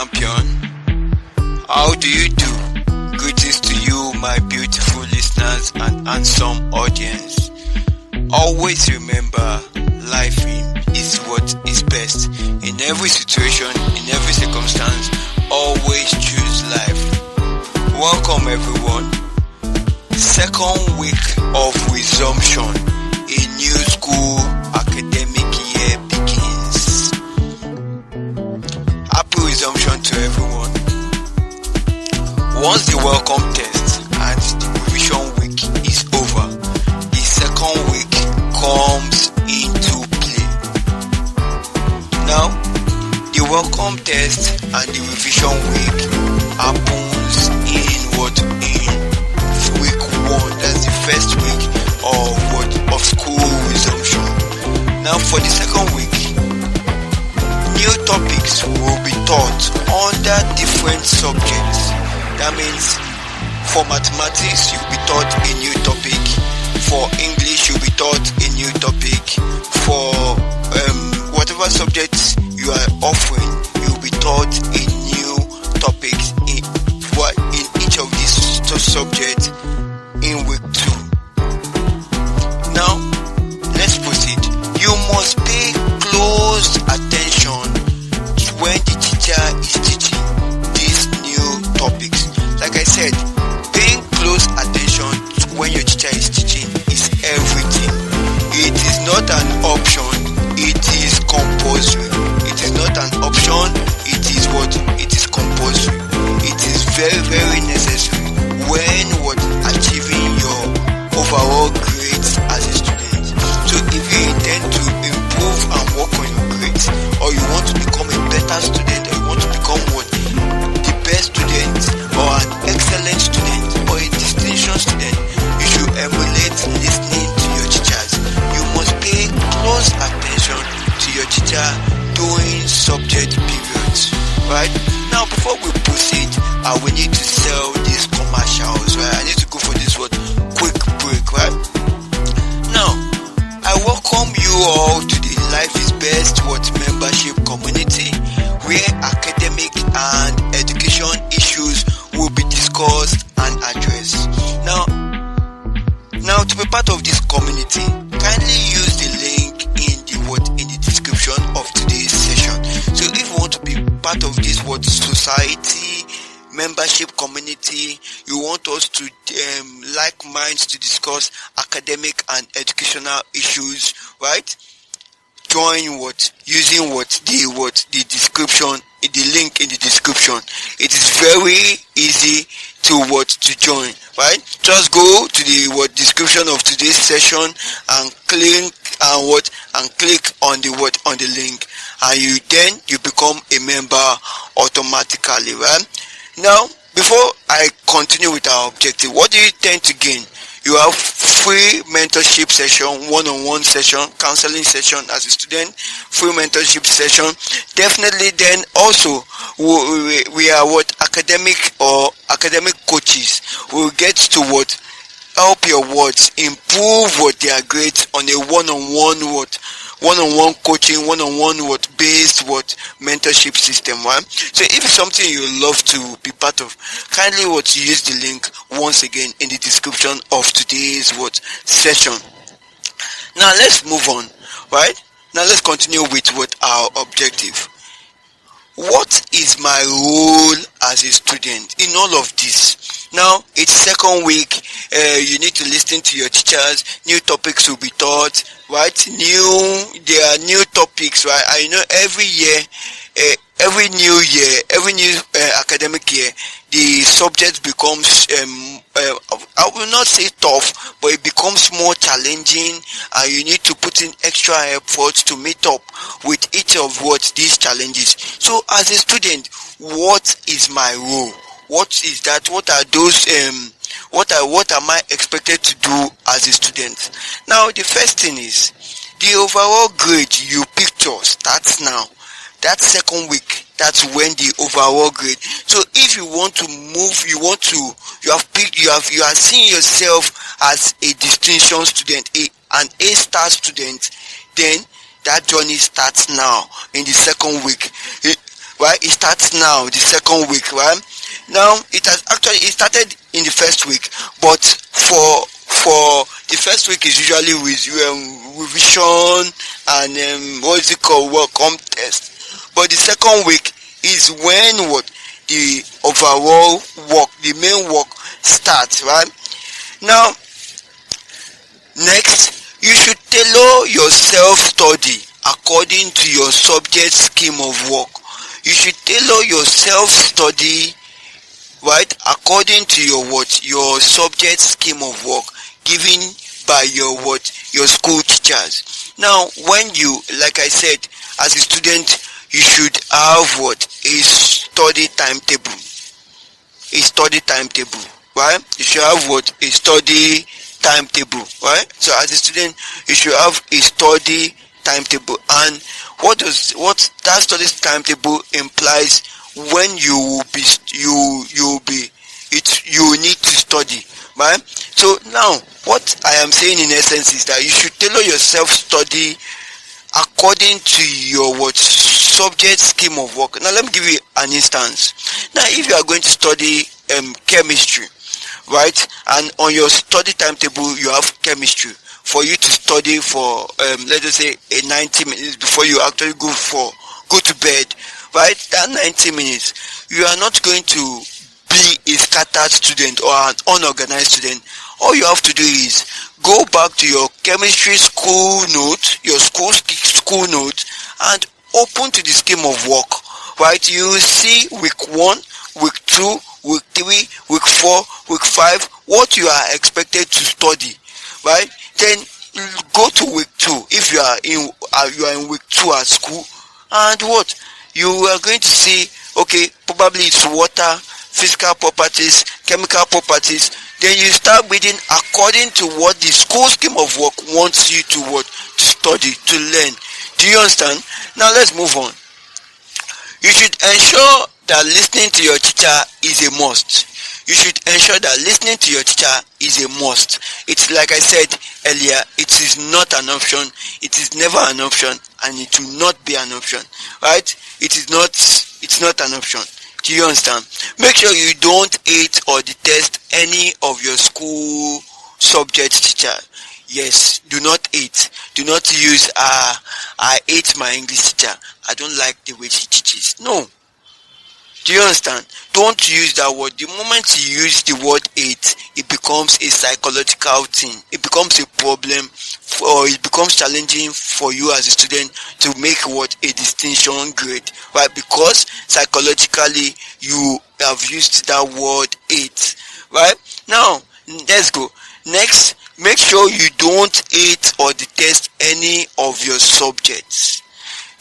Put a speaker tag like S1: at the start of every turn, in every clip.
S1: champion. How do you do? Greetings to you, my beautiful listeners and handsome audience. Always remember, life is what is best. In every situation, in every circumstance, always choose life. Welcome everyone. Second week of resumption. A new school academic year begins. Happy resumption to everyone. Once the welcome test and the revision week is over, the second week comes into play. Now, the welcome test and the revision week happens in week 1. That's the first week of school resumption. Now, for the second week, new topics will be taught under different subjects. That means for mathematics, you'll be taught a new topic. For English, you'll be taught a new topic. For whatever subjects you are offering, you'll be taught a new topic in each of these subjects in week 2. Now, let's proceed. You must pay close attention when the teacher is teaching these new topics. Like I said, paying close attention when your teacher is teaching is everything. It is not an option, it is compulsory. It is not an option, it is what? It is compulsory. It is very, very necessary when achieving your overall grades as a student. So if you intend to improve and work on your grades, or you want to become a better student, or you want to become the best student, or an excellent student, or a distinction student, you should emulate listening to your teachers. You must pay close attention to your teacher during subject periods. Right? Now, before we proceed, we need to sell these commercials. Right? I need to go for this quick break. Right? Now, I welcome you all to the Life is Best membership community, where academic and education issues will be discussed and addressed. Now to be part of this community, kindly use the link in the description of today's session. So if you want to be part of this society membership community, you want us to like minds to discuss academic and educational issues, right? Join using the description, the link in the description. It is very easy to join, right? Just go to the description of today's session and click on the link, and you become a member automatically, right? Now, before I continue with our objective, what do you tend to gain? You have free mentorship session, one-on-one session, counseling session as a student, free mentorship session. Definitely, then also we are academic coaches. We'll get to help your improve their grades on a one-on-one coaching, one-on-one based mentorship system, right? So if it's something you love to be part of, kindly use the link once again in the description of today's session. Now let's move on, right? Now let's continue with our objective. What is my role as a student in all of this? Now, it's second week. You need to listen to your teachers. New topics will be taught, right? There are new topics, right? I know every new academic year, the subject becomes, I will not say tough, but it becomes more challenging, and you need to put in extra efforts to meet up with each of these challenges. So as a student, what is my role? What is that? What are those what am I expected to do as a student? Now, the first thing is the overall grade you picture starts now. That second week, that's when the overall grade. So if you want to move, you are seeing yourself as a distinction student, an A-star student, then that journey starts now in the second week. right? It starts now, the second week, right? Now it started in the first week, but for the first week is usually with revision and what is it called, welcome test. But the second week is when the overall work, the main work starts, right? Now next, you should tailor your self-study according to your subject scheme of work. You should tailor your self-study, right, according to your subject scheme of work given by your school teachers. Now when you, like I said, as a student, you should have a study timetable. A study timetable, right? You should have a study timetable, right? So as a student, you should have a study timetable. And what that study timetable implies, when you need to study, right? So now what I am saying in essence is that you should tailor your self-study according to your subject scheme of work. Now let me give you an instance. Now if you are going to study chemistry, right, and on your study timetable you have chemistry, for you to study for let's just say 90 minutes before you actually go to bed, right? That 90 minutes, you are not going to be a scattered student or an unorganized student. All you have to do is go back to your chemistry school notes, your school notes, and open to the scheme of work, right? You will see week 1, week 2, week 3, week 4, week 5, what you are expected to study, right? Then go to week 2 if you are in week 2 at school, and what you are going to see, okay, probably it's water, physical properties, chemical properties. Then you start reading according to what the school scheme of work wants you to study, to learn. Do you understand? Now let's move on. You should ensure that listening to your teacher is a must. You should ensure that listening to your teacher is a must. It's like I said earlier, it is not an option, it is never an option, and it will not be an option, right? It's not an option. Do you understand? Make sure you don't hate or detest any of your school subject teacher. Yes, do not hate. Do not use I hate my English teacher, I don't like the way she teaches. No. Do you understand? Don't use that word. The moment you use the word hate, it becomes a psychological thing. It becomes a problem, or it becomes challenging for you as a student to make a distinction grade, right? Because psychologically you have used that word hate, right? Now let's go. Next, make sure you don't hate or detest any of your subjects.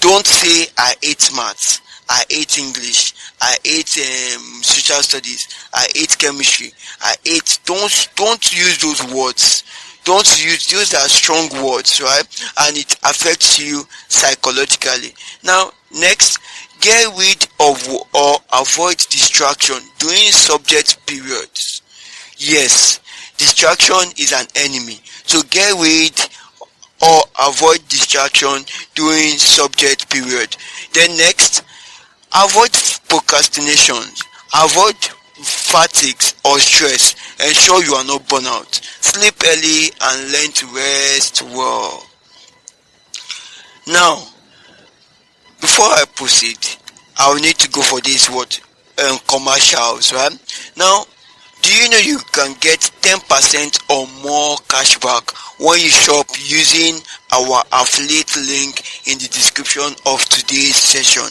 S1: Don't say I hate maths, I hate English, I hate social studies, I hate chemistry, I hate. Don't use those words. Don't use those are strong words, right? And it affects you psychologically. Now next, get rid of or avoid distraction during subject periods. Yes, distraction is an enemy. So get rid or avoid distraction during subject period. Then next, avoid procrastination, avoid fatigue or stress. Ensure you are not burnt out. Sleep early and learn to rest well. Now, before I proceed, I will need to go for this commercials, right? Now, do you know you can get 10% or more cashback when you shop using our affiliate link in the description of today's session,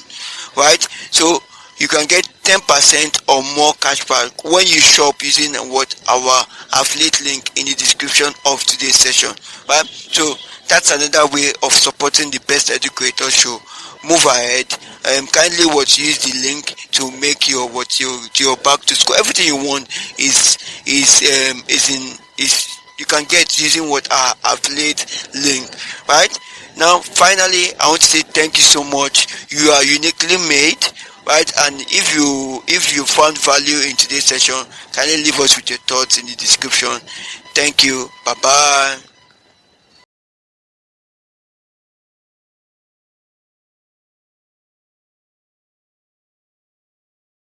S1: right? So you can get 10% or more cashback when you shop using our affiliate link in the description of today's session, right? So that's another way of supporting the Best EduCreator show. Move ahead. Kindly use the link to make your back to school. Everything you want is you can get using our affiliate link, right? Now finally, I want to say thank you so much. You are uniquely made, right? And if you found value in today's session, kindly leave us with your thoughts in the description. Thank you. Bye bye.